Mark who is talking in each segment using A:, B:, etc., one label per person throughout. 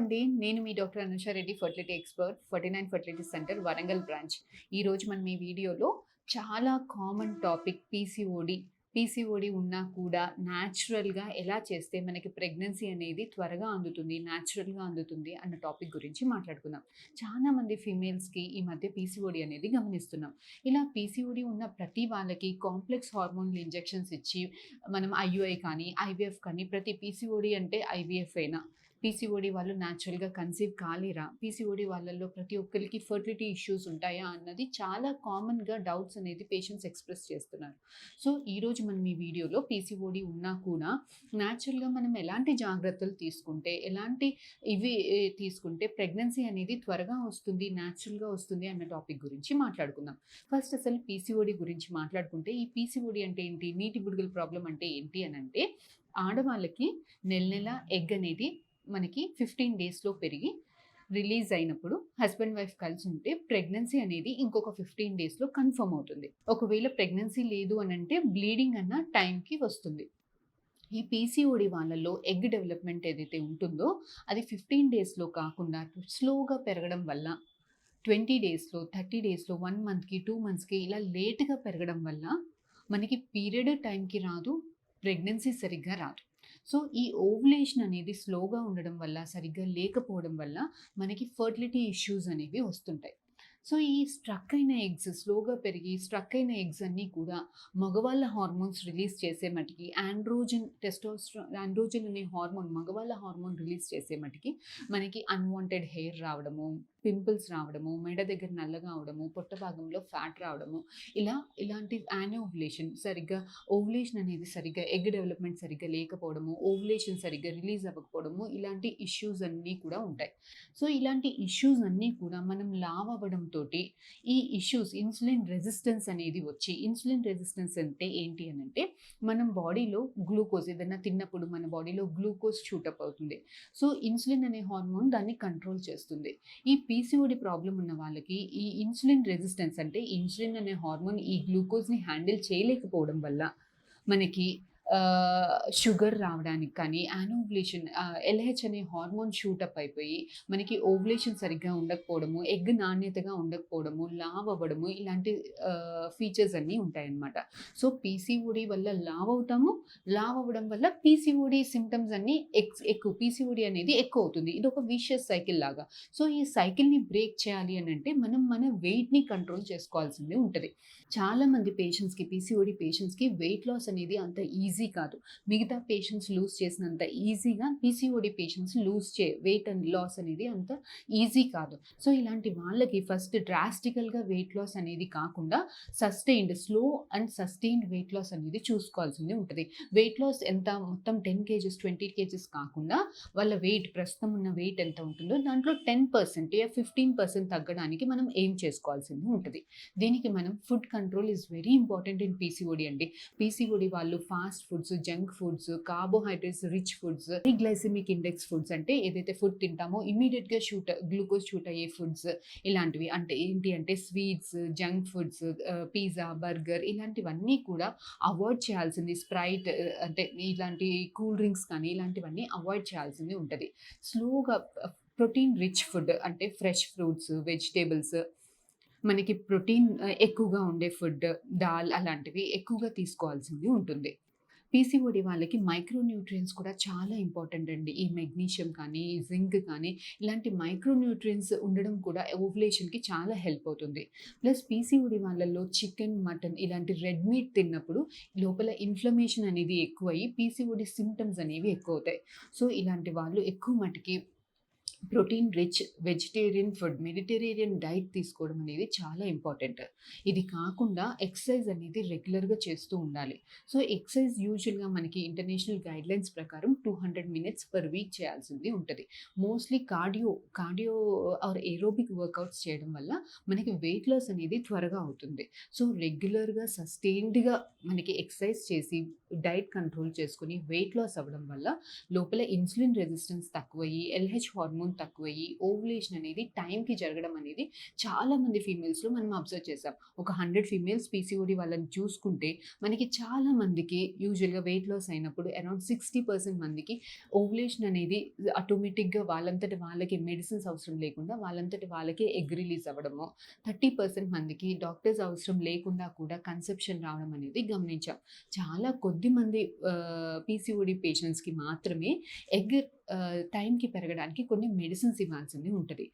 A: అండి. నేను మీ doctor Anusha Reddy fertility expert 49 fertility centre Warangal branch. ఈరోజు మనం ఈ వీడియోలో చాలా కామన్ టాపిక్ పీసీఓడి. పీసీఓడి ఉన్నా కూడా న్యాచురల్‌గా ఎలా చేస్తే మనకి ప్రెగ్నెన్సీ అనేది త్వరగా అందుతుంది, న్యాచురల్‌గా అందుతుంది అన్న టాపిక్ గురించి మాట్లాడుకుందాం. చాలామంది ఫీమేల్స్‌కి ఈ మధ్య పీసీఓడి అనేది గమనిస్తున్నాం. ఇలా పీసీఓడి ఉన్న ప్రతి వాళ్ళకి కాంప్లెక్స్ హార్మోన్‌లు ఇంజెక్షన్స్ ఇచ్చి మనం ఐయుఐ కానీ, ఐవీఎఫ్ కానీ ప్రతి పీసీఓడి అంటే ఐవీఎఫేనా? పీసీఓడి వాళ్ళు న్యాచురల్‌గా కన్సీవ్ కాలేరా? పీసీఓడి వాళ్ళలో ప్రతి ఒక్కరికి ఫెర్టిలిటీ ఇష్యూస్ ఉంటాయా? అన్నది చాలా కామన్‌గా డౌట్స్ అనేది పేషెంట్స్ ఎక్స్‌ప్రెస్ చేస్తున్నారు. సో, ఈరోజు మనం ఈ వీడియోలో పీసీఓడి ఉన్నా కూడా న్యాచురల్‌గా మనం ఎలాంటి జాగ్రత్తలు తీసుకుంటే, ఎలాంటి తీసుకుంటే ప్రెగ్నెన్సీ అనేది త్వరగా వస్తుంది, న్యాచురల్‌గా వస్తుంది అన్న టాపిక్ గురించి మాట్లాడుకుందాం. ఫస్ట్ అసలు పీసీఓడి గురించి మాట్లాడుకుంటే, ఈ పీసీఓడి అంటే ఏంటి? నీటి బుడగల ప్రాబ్లమ్ అంటే ఏంటి అనంటే, ఆడవాళ్ళకి నెల నెల ఎగ్ అనేది మనకి 15 డేస్‌లో పెరిగి రిలీజ్ అయినప్పుడు హస్బెండ్, వైఫ్ కలిసి ఉంటే ప్రెగ్నెన్సీ అనేది ఇంకొక 15 డేస్‌లో కన్ఫర్మ్ అవుతుంది. ఒకవేళ ప్రెగ్నెన్సీ లేదు అనంటే బ్లీడింగ్ అన్న టైంకి వస్తుంది. ఈ పీసీఓడి వాళ్ళలో ఎగ్ డెవలప్‌మెంట్ ఏదైతే ఉంటుందో అది 15 డేస్‌లో కాకుండా స్లోగా పెరగడం వల్ల 20 డేస్‌లో, 30 డేస్‌లో, 1 మంత్‌కి, 2 మంత్స్‌కి ఇలా లేట్‌గా పెరగడం వల్ల మనకి పీరియడ్ టైంకి రాదు. ప్రెగ్నెన్సీ సరిగ్గా రాదు. సో, ఈ ఓవ్యులేషన్ అనేది స్లోగా ఉండడం వల్ల, సరిగ్గా లేకపోవడం వల్ల మనకి ఫెర్టిలిటీ ఇష్యూస్ అనేవి వస్తుంటాయి. సో, ఈ స్ట్రక్ అయిన ఎగ్స్ స్లోగా పెరిగి స్ట్రక్ అయిన ఎగ్స్ అన్నీ కూడా మగవాళ్ళ హార్మోన్స్ రిలీజ్ చేసే మటికి ఆండ్రోజన్ అనే హార్మోన్ మగవాళ్ళ హార్మోన్ రిలీజ్ చేసే మటికి మనకి అన్‌వాంటెడ్ హెయిర్ రావడము, పింపుల్స్ రావడము, మెడ దగ్గర నల్లగా అవడము, పొట్ట భాగంలో ఫ్యాట్ రావడము, ఇలాంటి యానోవులేషన్ సరిగ్గా ఓవ్యులేషన్ అనేది సరిగ్గా ఎగ్ డెవలప్‌మెంట్ సరిగ్గా లేకపోవడము, ఓవ్యులేషన్ సరిగ్గా రిలీజ్ అవ్వకపోవడము ఇలాంటి ఇష్యూస్ అన్నీ కూడా ఉంటాయి. సో, ఇలాంటి ఇష్యూస్ అన్నీ కూడా మనం లావ్ అవ్వడంతోటి ఈ ఇష్యూస్ ఇన్సులిన్ రెసిస్టెన్స్ అనేది వచ్చి ఇన్సులిన్ రెసిస్టెన్స్ అంటే ఏంటి అనంటే మనం బాడీలో గ్లూకోజ్ ఏదైనా తిన్నప్పుడు మన బాడీలో గ్లూకోజ్ షూటప్ అవుతుంది. సో, ఇన్సులిన్ అనే హార్మోన్ దాన్ని కంట్రోల్ చేస్తుంది. ఈ పీసీఓడి ప్రాబ్లమ్ ఉన్న వాళ్ళకి ఈ ఇన్సులిన్ రెసిస్టెన్స్ అంటే ఇన్సులిన్ అనే హార్మోన్ ఈ గ్లూకోజ్‌ని హ్యాండిల్ చేయలేకపోవడం వల్ల మనకి షుగర్ రావడానికి కానీ, ఎల్‌హెచ్ అనే హార్మోన్ షూటప్ అయిపోయి, మనకి ఓవ్యులేషన్ సరిగ్గా ఉండకపోవడము, ఎగ్ నాణ్యతగా ఉండకపోవడము, లావ్ అవ్వడము ఇలాంటి ఫీచర్స్ అన్నీ ఉంటాయన్నమాట. సో, పీసీఓడి వల్ల లావ్ అవుతాము. లావ్ అవ్వడం వల్ల పీసీఓడి సింప్టమ్స్ అన్నీ ఎక్కువ పీసీఓడి అనేది ఎక్కువవుతుంది. ఇదొక విషియస్ సైకిల్ లాగా. సో, ఈ సైకిల్‌ని బ్రేక్ చేయాలి అనంటే మనం మన వెయిట్‌ని కంట్రోల్ చేసుకోవాల్సింది ఉంటది. చాలామంది పీసీఓడి పేషెంట్స్‌కి వెయిట్ లాస్ అనేది అంత ఈజీ కాదు. మిగతా పేషెంట్స్ లూజ్ చేసినంత ఈజీగా PCOD patients weight and loss అనేది అంత ఈజీ కాదు. సో, ఇలాంటి వాళ్ళకి ఫస్ట్ డ్రాస్టికల్‌గా వెయిట్ లాస్ అనేది కాకుండా slow and sustained weight loss అనేది చూసుకోవాల్సింది ఉంటది. వెయిట్ లాస్ ఎంత మొత్తం 10 కేజెస్, 20 కేజెస్ కాకుండా వాళ్ళ ప్రస్తుతం ఉన్న వెయిట్ ఎంత ఉంటుందో దాంట్లో 10% 15% తగ్గడానికి మనం ఎయిమ్ చేసుకోవాల్సింది ఉంటది. దీనికి మనం food control is very important in PCOD అండి. పీసీఓడి వాళ్ళు fast foods, junk foods, carbohydrates rich foods, glycemic index foods అంటే ఏదైతే ఫుడ్ తింటామో ఇమ్మీడియేట్‌గా గ్లూకోజ్ షూట్ అయ్యే ఫుడ్స్ ఇలాంటివి అంటే ఏంటి అంటే sweets, junk foods, pizza, burger ఇలాంటివన్నీ కూడా అవాయిడ్ చేయాల్సింది. స్ప్రైట్ అంటే ఇలాంటి కూల్ డ్రింక్స్ కానీ ఇలాంటివన్నీ అవాయిడ్ చేయాల్సింది ఉంటది. స్లోగా ప్రోటీన్ రిచ్ ఫుడ్ అంటే ఫ్రెష్ ఫ్రూట్స్, వెజిటబుల్స్ మనకి ప్రోటీన్ ఎక్కువగా ఉండే ఫుడ్, దాల్ అలాంటివి ఎక్కువగా తీసుకోవాల్సింది ఉంటుంది. పీసీఓడి వాళ్ళకి మైక్రో న్యూట్రియంట్స్ కూడా చాలా ఇంపార్టెంట్ అండి. ఈ మెగ్నీషియం కానీ, జింక్ కానీ ఇలాంటి మైక్రో న్యూట్రియంట్స్ ఉండడం కూడా ఓవ్యులేషన్‌కి చాలా హెల్ప్ అవుతుంది. ప్లస్ పీసీఓడి వాళ్ళలో చికెన్, మటన్ ఇలాంటి రెడ్ మీట్ తిన్నప్పుడు లోపల ఇన్‌ఫ్లమేషన్ అనేది ఎక్కువయ్యి పీసీఓడి సింప్టమ్స్ అనేవి ఎక్కువవుతాయి. సో, ఇలాంటి వాళ్ళు ఎక్కువ మటికి protein rich vegetarian food, Mediterranean diet తీసుకోవడం అనేది చాలా ఇంపార్టెంట్. ఇది కాకుండా ఎక్సర్సైజ్ అనేది రెగ్యులర్‌గా చేస్తూ ఉండాలి. సో, ఎక్సర్సైజ్ యూజువల్‌గా మనకి ఇంటర్నేషనల్ గైడ్‌లైన్స్ ప్రకారం 200 మినిట్స్ పర్ వీక్ చేయాల్సింది ఉంటది. Mostly cardio or aerobic workouts చేయడం వల్ల మనకి వెయిట్ లాస్ అనేది త్వరగా అవుతుంది. సో, రెగ్యులర్‌గా సస్టైన్డ్‌గా మనకి ఎక్సర్సైజ్ చేసి డైట్ కంట్రోల్ చేసుకొని వెయిట్ లాస్ అవ్వడం వల్ల లోపల ఇన్సులిన్ రెసిస్టెన్స్ తక్కువయ్యి, ఎల్‌హెచ్ హార్మోన్ తక్కువయ్యి, ఓవ్యులేషన్ అనేది టైంకి జరగడం అనేది చాలా మంది ఫీమేల్స్‌లో మనం అబ్జర్వ్ చేసాం. ఒక 100 ఫీమేల్స్ పీసీఓడీ వాళ్ళని చూసుకుంటే మనకి చాలా మందికి యూజువల్‌గా వెయిట్ లాస్ అయినప్పుడు అరౌండ్ 60% మందికి ఓవ్యులేషన్ అనేది ఆటోమేటిక్‌గా వాళ్ళంతట వాళ్ళకే మెడిసిన్స్ అవసరం లేకుండా వాళ్ళంతట వాళ్ళకే ఎగ్ రిలీజ్ అవ్వడము, 30% మందికి డాక్టర్స్ అవసరం లేకుండా కూడా కన్సెప్షన్ రావడం అనేది గమనించాం. చాలా కొద్ది మంది పీసీఓడీ పేషెంట్స్‌కి మాత్రమే ఎగ్ టైంకి పెరగడానికి కొన్ని మెడిసిన్స్ ఇవ్వాల్సింది ఉంటది.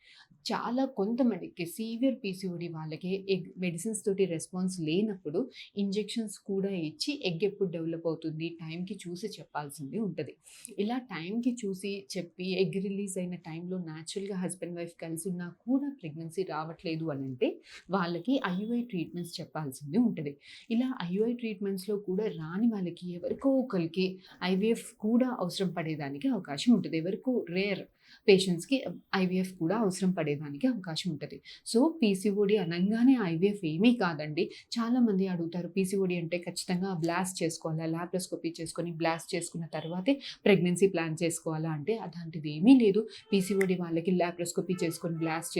A: చాలా కొంతమందికి సివియర్ పీసీఓడీ వాళ్ళకి ఎగ్ మెడిసిన్స్ తోటి రెస్పాన్స్ లేనప్పుడు ఇంజెక్షన్స్ కూడా ఇచ్చి ఎగ్ ఎప్పుడు డెవలప్ అవుతుంది టైంకి చూసి చెప్పాల్సింది ఉంటది. ఇలా టైంకి చూసి చెప్పి ఎగ్ రిలీజ్ అయిన టైంలో న్యాచురల్‌గా హస్బెండ్, వైఫ్ కలిసి ఉన్నా కూడా ప్రెగ్నెన్సీ రావట్లేదు అనంటే వాళ్ళకి ఐయుఐ ట్రీట్మెంట్స్ చెప్పాల్సింది ఉంటది. ఇలా ఐయుఐ ట్రీట్మెంట్స్‌లో కూడా రాని వాళ్ళకి ఎవరికో ఒకళ్ళకి ఐవీఎఫ్ కూడా అవసరం పడేదానికి అవకాశం ఉంటది. ఎవరికో రేర్ పేషెంట్స్‌కి ఐవీఎఫ్ కూడా అవసరం పడేదానికి అవకాశం ఉంటది. సో, పీసీఓడీ అనంగానే ఐవీఎఫ్ ఏమీ కాదండి. చాలామంది అడుగుతారు పీసీఓడీ అంటే ఖచ్చితంగా బ్లాస్ట్ చేసుకోవాలా? లాప్రోస్కోపీ చేసుకొని బ్లాస్ట్ చేసుకున్న తర్వాతే ప్రెగ్నెన్సీ ప్లాన్ చేసుకోవాలా? అంటే అలాంటిది ఏమీ లేదు. పీసీఓడీ వాళ్ళకి లాప్రోస్కోపీ చేసుకొని బ్లాస్ట్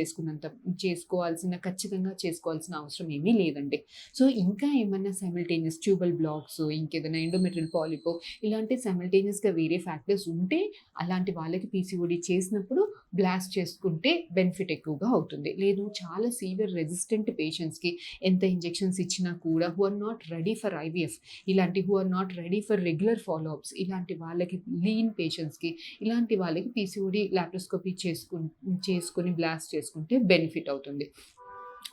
A: ఖచ్చితంగా చేసుకోవాల్సిన అవసరం ఏమీ లేదండి. సో, ఇంకా ఏమన్నా సైమల్టేనియస్ ట్యూబల్ బ్లాక్స్, ఇంకేదైనా ఎండోమెట్రియల్ పాలిపో ఇలాంటి సైమల్టేనియస్‌గా వేరే ఫ్యాక్టర్స్ ఉంటే అలాంటి వాళ్ళకి పీసీఓడీ చేసినప్పుడు బ్లాస్ట్ చేసుకుంటే బెనిఫిట్ ఎక్కువగా అవుతుంది. లేదు చాలా సీవియర్ రెసిస్టెంట్ పేషెంట్స్‌కి ఎంత ఇంజెక్షన్స్ ఇచ్చినా కూడా who are not ready for IVF who are not ready for regular follow ups ఇలాంటి వాళ్ళకి లీన్ పేషెంట్స్‌కి ఇలాంటి వాళ్ళకి పీసీఓడీ లాప్రోస్కోపీ చేసుకొని బ్లాస్ట్ చేసుకుంటే బెనిఫిట్ అవుతుంది.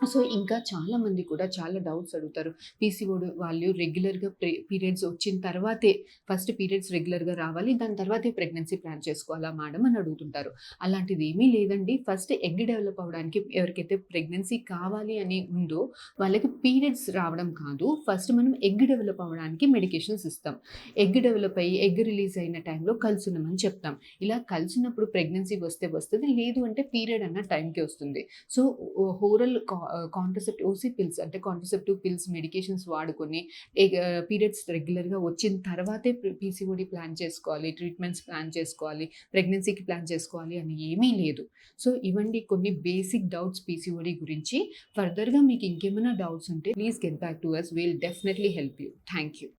A: సో, ఇంకా చాలామంది కూడా చాలా డౌట్స్ అడుగుతారు. పీసీఓడీ వాళ్ళు రెగ్యులర్‌గా పీరియడ్స్ వచ్చిన తర్వాతే ఫస్ట్ పీరియడ్స్ రెగ్యులర్‌గా రావాలి. దాని తర్వాతే ప్రెగ్నెన్సీ ప్లాన్ చేసుకోవాలా మేడం అని అడుగుతుంటారు. అలాంటిది ఏమీ లేదండి. ఫస్ట్ ఎగ్ డెవలప్ అవ్వడానికి ఎవరికైతే ప్రెగ్నెన్సీ కావాలి అని ఉందో వాళ్ళకి పీరియడ్స్ రావడం కాదు. ఫస్ట్ మనం ఎగ్ డెవలప్ అవ్వడానికి మెడికేషన్స్ ఇస్తాం. ఎగ్ డెవలప్ అయ్యి ఎగ్ రిలీజ్ అయిన టైంలో కలుసున్నామని చెప్తాం. ఇలా కలిసినప్పుడు ప్రెగ్నెన్సీ వస్తే వస్తది. లేదు అంటే పీరియడ్ అన్న టైంకి వస్తుంది. So, oral contraceptive OC pills అంటే కాంట్రసెప్టివ్ పిల్స్ మెడికేషన్స్ వాడుకొని పీరియడ్స్ రెగ్యులర్‌గా వచ్చిన తర్వాతే పీసీఓడీ ప్లాన్ చేసుకోవాలి, ట్రీట్మెంట్స్ ప్లాన్ చేసుకోవాలి, ప్రెగ్నెన్సీకి ప్లాన్ చేసుకోవాలి అని ఏమీ లేదు. సో, ఇవండి కొన్ని బేసిక్ డౌట్స్ పీసీఓడీ గురించి. ఫర్దర్‌గా మీకు ఇంకేమైనా డౌట్స్ ఉంటే please get back to us. Will definitely help you. Thank you.